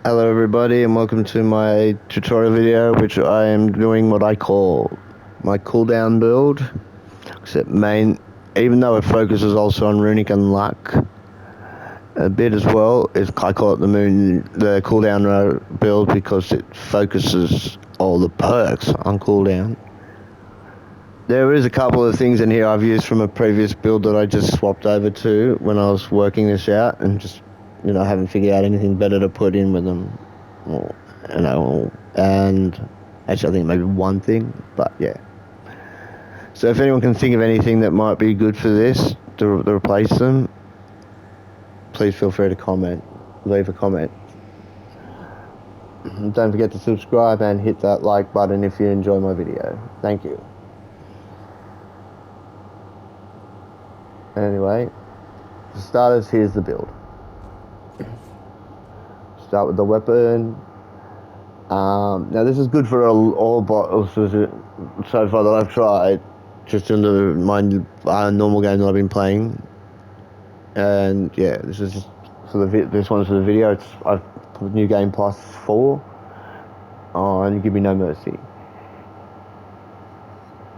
Hello everybody and welcome to my tutorial video, which I am doing what I call my cooldown build. Except even though it focuses also on Runic and luck a bit as well, I call it the cooldown build because it focuses all the perks on cooldown. There is a couple of things in here I've used from a previous build that I just swapped over to when I was working this out and just, haven't figured out anything better to put in with them. And actually I think maybe one thing, but yeah. So if anyone can think of anything that might be good for this to replace them, please feel free to leave a comment. Don't forget to subscribe and hit that like button if you enjoy my video. Thank you. Anyway, for starters, here's the build. Start with the weapon. Now this is good for all bosses so far that I've tried, just in my normal game that I've been playing. And yeah, this is just this one's for the video. I've put New Game Plus 4 on Give Me No Mercy.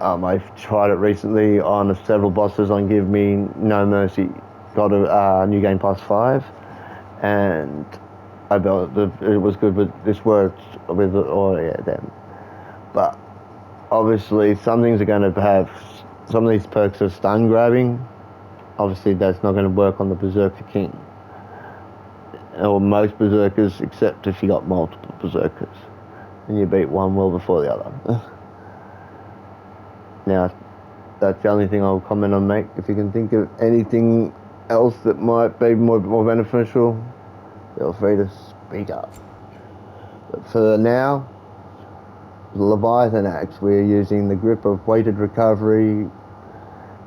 I've tried it recently on several bosses on Give Me No Mercy. Got a New Game Plus 5, and I felt it was good, but this worked with them. But obviously, some things are going to have some of these perks are stun grabbing. Obviously, that's not going to work on the Berserker King, or most Berserkers, except if you got multiple Berserkers and you beat one well before the other. Now, that's the only thing I'll comment on, mate. If you can think of anything else that might be more beneficial, feel free to speak up. But for now, the Leviathan Axe, we're using the grip of weighted recovery,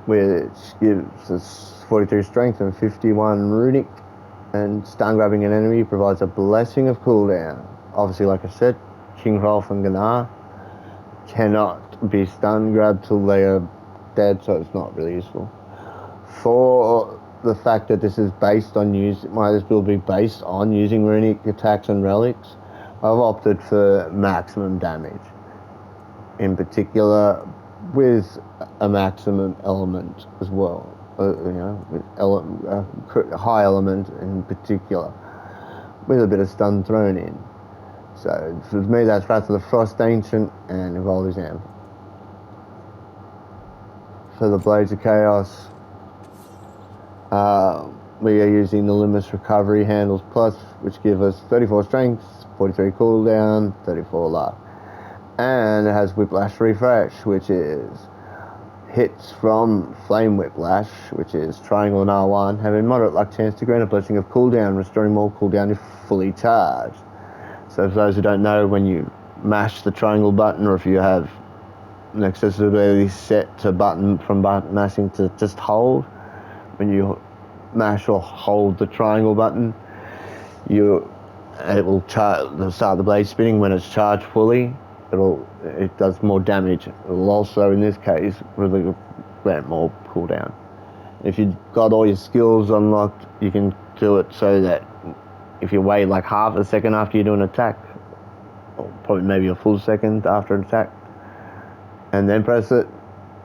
which gives us 43 strength and 51 runic, and stun grabbing an enemy provides a blessing of cooldown. Obviously, like I said, King Hrolf and Gunnar cannot be stun grabbed till they are dead, so it's not really useful. For the fact that this is based on this build will be based on using runic attacks and relics, I've opted for maximum damage, in particular with a maximum element as well. With high element in particular, with a bit of stun thrown in. So for me, that's Wrath of the Frost Ancient and Evolved Exam. For the Blades of Chaos, we are using the Limits Recovery Handles Plus, which give us 34 strength, 43 cooldown, 34 luck. And it has Whiplash Refresh, which is hits from Flame Whiplash, which is triangle and R1, have a moderate luck chance to grant a blessing of cooldown, restoring more cooldown if fully charged. So for those who don't know, when you mash the triangle button, or if you have an accessibility set to from button mashing to just hold, when you mash or hold the triangle button, it will start the blade spinning. When it's charged fully, it does more damage. It will also, in this case, really grant more cooldown. If you've got all your skills unlocked, you can do it so that if you wait like half a second after you do an attack, or probably maybe a full second after an attack, and then press it,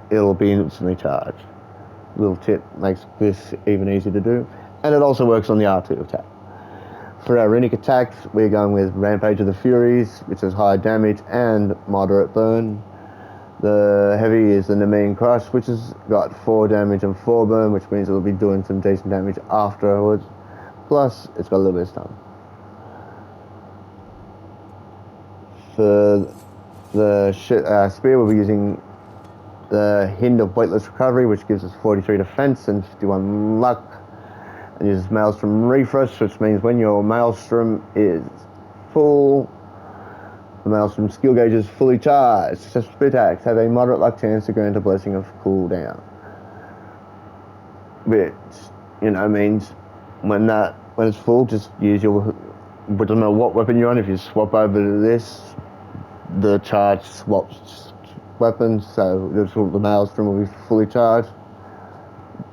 it'll be instantly charged. Little tip, makes this even easier to do. And it also works on the R2 attack. For our runic attacks, we're going with Rampage of the Furies, which has high damage and moderate burn. The heavy is the Nemean Crush, which has got 4 damage and 4 burn, which means it'll be doing some decent damage afterwards. Plus, it's got a little bit of stun. For the spear, we'll be using the Hind of Weightless Recovery, which gives us 43 defense and 51 luck, and uses Maelstrom Refresh, which means when your Maelstrom is full, the Maelstrom skill gauge is fully charged. Split attacks have a moderate luck chance to grant a blessing of cooldown, which means when it's full, just use your, but don't know what weapon you're on. If you swap over to this, the charge swaps weapons, so the Maelstrom will be fully charged.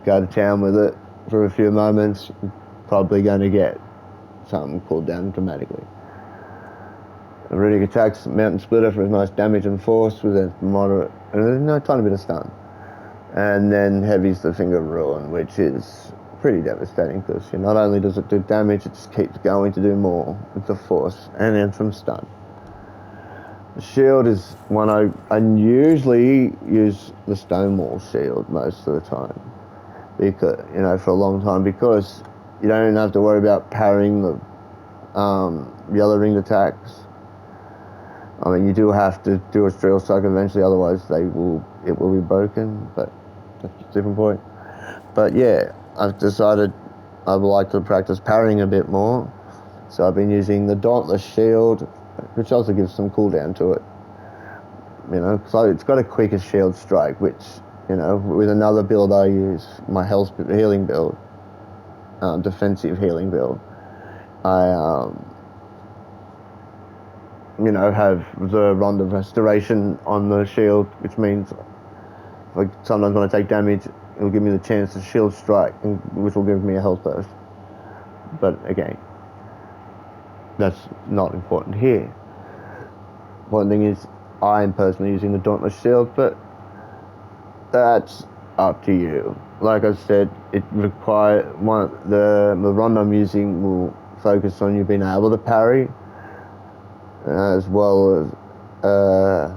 Go to town with it for a few moments, you're probably going to get something cooled down dramatically. Runic attacks, Mountain Splitter for nice damage and force with a moderate, tiny bit of stun. And then Heavy's the Finger of Ruin, which is pretty devastating because not only does it do damage, it just keeps going to do more with the force and then some stun. The shield is one I usually use the Stonewall shield most of the time, because for a long time, because you don't have to worry about parrying the yellow ringed attacks. I mean, you do have to do a Steel Strike eventually, otherwise it will be broken, but that's a different point. But yeah, I've decided I would like to practice parrying a bit more, so I've been using the Dauntless Shield, which also gives some cooldown to it. So it's got a quicker shield strike, which, with another build I use, my health healing build, defensive healing build, I have the Rod of Restoration on the shield, which means if sometimes when I take damage, it'll give me the chance to shield strike, which will give me a health burst. But again, that's not important here. One thing is, I'm personally using the Dauntless Shield, but that's up to you. Like I said, it requires the run I'm using will focus on you being able to parry, as well as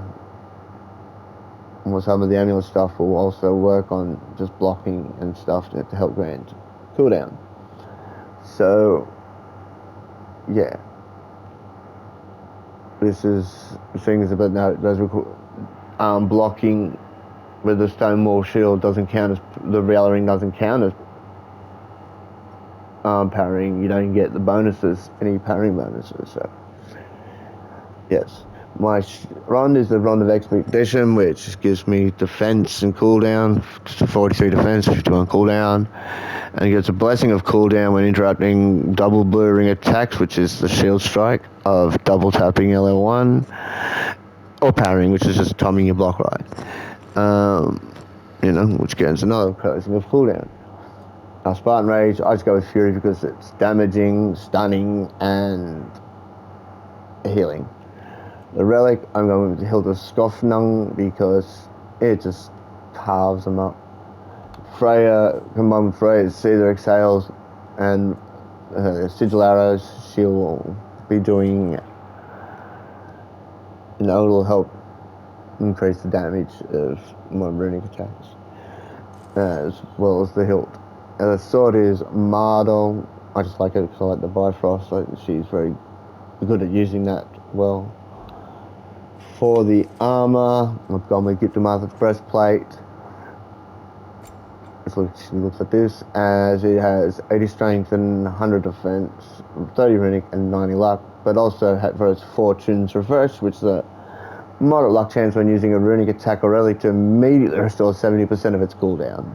some of the amulet stuff will also work on just blocking and stuff to help grant cooldown. So yeah, this is things about now. Blocking with the Stonewall Shield doesn't count as the Realer Ring doesn't count as parrying. You don't get the bonuses, any parrying bonuses. So yes, my Rond is the Rond of Expedition, which gives me defense and cooldown, 43 defense, 51 cooldown, and it gets a blessing of cooldown when interrupting double blue ring attacks, which is the shield strike of double tapping LL1, or parrying, which is just timing your block right. Which gets another blessing of cooldown. Now Spartan Rage, I just go with Fury because it's damaging, stunning, and healing. The Relic, I'm going with Hilda Skofnung because it just carves them up. Freya, combined with Freya, Caesar Exhales and Sigil Arrows, she'll be doing, it'll help increase the damage of my runic attacks, as well as the hilt. And the sword is Mardol. I just like it because I like the Bifrost, so she's very good at using that well. For the armor, I've gone with Giptomartha's breastplate. It looks like this, as it has 80 strength and 100 defense, 30 runic and 90 luck, but also for its Fortune's Reverse, which is a moderate luck chance when using a runic attack or relic to immediately restore 70% of its cooldown.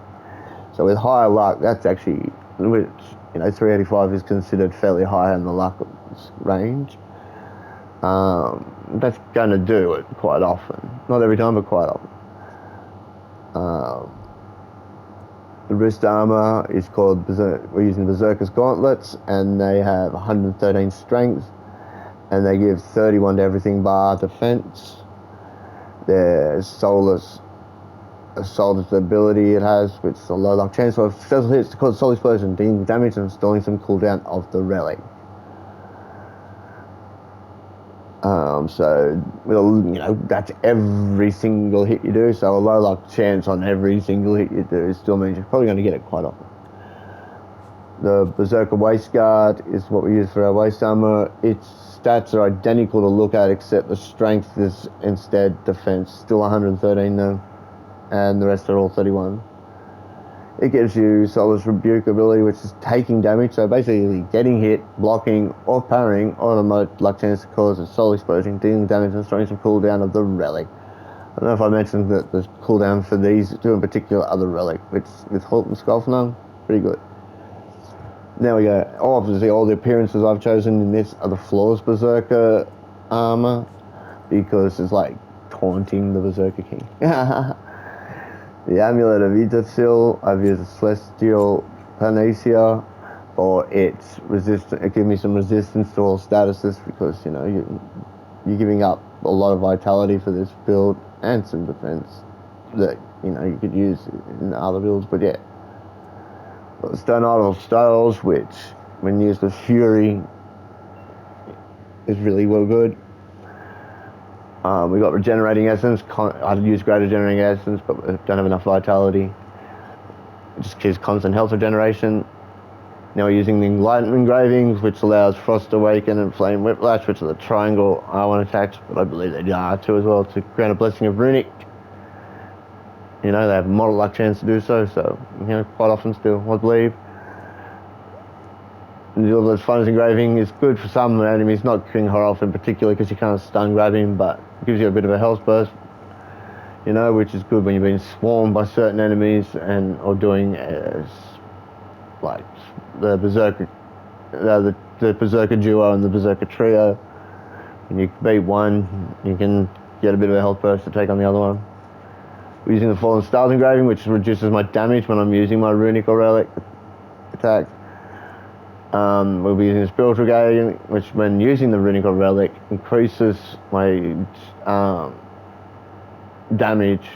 So with higher luck, that's actually, which 385 is considered fairly high in the luck range. That's going to do it quite often. Not every time, but quite often. The wrist armor is called we're using Berserker's Gauntlets, and they have 113 strength, and they give 31 to everything bar defense. There's Soulless ability it has, which is a low luck chance. So if successful hits to cause soul explosion, dealing damage and installing some cooldown of the relic. So that's every single hit you do. So a low luck chance on every single hit you do still means you're probably going to get it quite often. The Berserker Waist Guard is what we use for our waist armor. Its stats are identical to look at, except the strength is instead defense, still 113 though, and the rest are all 31. It gives you Soulless Rebuke ability, which is taking damage, so basically getting hit, blocking, or parrying, or the most luck chance to cause a soul explosion, dealing damage and throwing some cooldown of the relic. I don't know if I mentioned that the cooldown for these two in particular are the relic, which with Halt and Skofnung, pretty good. There we go. Obviously all the appearances I've chosen in this are the Flawless Berserker armor, because it's like taunting the Berserker King. The Amulet of Yggdrasil, I've used a Celestial Panacea for its resistance. It gives me some resistance to all statuses because, you're giving up a lot of vitality for this build and some defense that, you know, you could use in other builds. But yeah, Stone Idol Styles, which when used with Fury is really well good. We got Regenerating Essence. I'd use Greater Regenerating Essence, but we don't have enough vitality. It just gives constant health regeneration. Now we're using the Enlightenment Engravings, which allows Frost Awaken and Flame Whiplash, which are the triangle R1 attacks, but I believe they do R2 as well, to grant a Blessing of Runic. You know, they have a model luck chance to do so, you know, quite often still, I believe. And the Other's Finest Engraving is good for some enemies, not King Horolf in particular, because you can't stun grab him, but it gives you a bit of a health burst, you know, which is good when you're being swarmed by certain enemies or doing like the Berserker, the Berserker duo and the Berserker trio. When you beat one, you can get a bit of a health burst to take on the other one. We're using the Fallen Stars Engraving, which reduces my damage when I'm using my Runic or Relic attacks. We'll be using the Spiritual Guardian, which when using the Runic or Relic increases my damage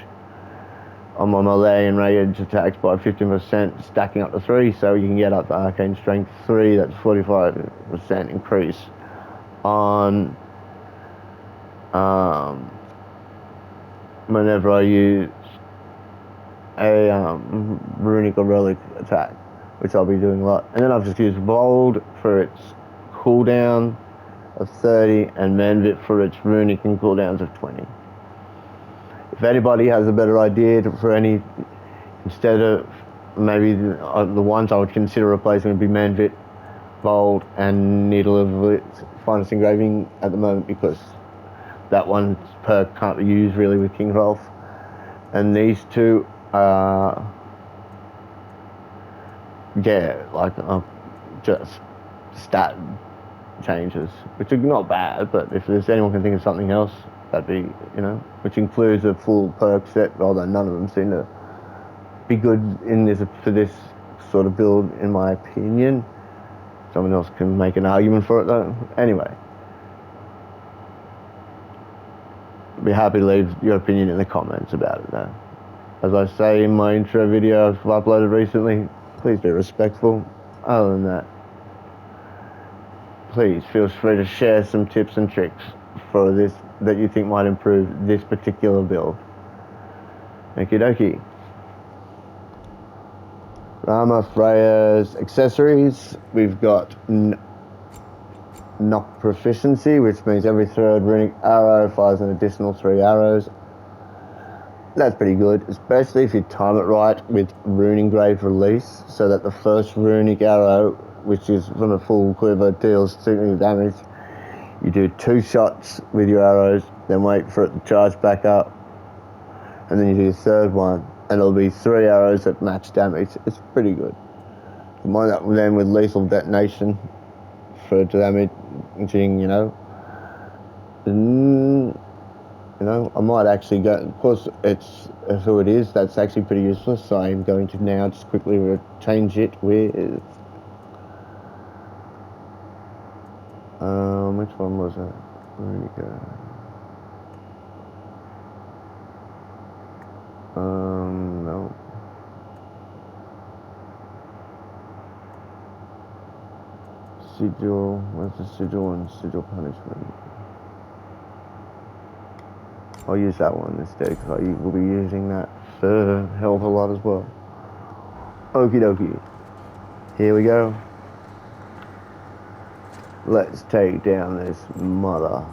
on my melee and rage attacks by 15%, stacking up to 3, so you can get up to Arcane Strength 3, that's 45% increase on whenever I use a Runic or Relic attack, which I'll be doing a lot. And then I've just used Bold for its cooldown of 30 and Manvit for its Runic and cooldowns of 20. If anybody has a better idea for any, instead of maybe the ones I would consider replacing would be Manvit, Bold, and Needle of Finest Engraving at the moment, because that one perk can't be used really with King Rolf. And these two are, yeah, like just stat changes, which are not bad, but if there's anyone can think of something else, that'd be, you know, which includes a full perk set, although none of them seem to be good in this for this sort of build, in my opinion. Someone else can make an argument for it though. Anyway, be happy to leave your opinion in the comments about it though. As I say in my intro video I've uploaded recently, please be respectful. Other than that, please feel free to share some tips and tricks for this that you think might improve this particular build. Okie dokie. Rama Freya's accessories. We've got knock proficiency, which means every third runic arrow fires an additional 3 arrows. That's pretty good, especially if you time it right with Rune Engrave Release, so that the first runic arrow, which is from a full quiver, deals significant damage. You do 2 shots with your arrows, then wait for it to charge back up, and then you do the third one, and it'll be 3 arrows that match damage. It's pretty good. Combine that then with lethal detonation for damaging, you know. You know, I might actually go, of course it's who it is, that's actually pretty useless, so I'm going to now just quickly change it with, which one was it? Where did it go? No. Sigil, where's the sigil and sigil punishment? I'll use that one instead, because I will be using that for a hell of a lot as well. Okie dokie. Here we go. Let's take down this mother.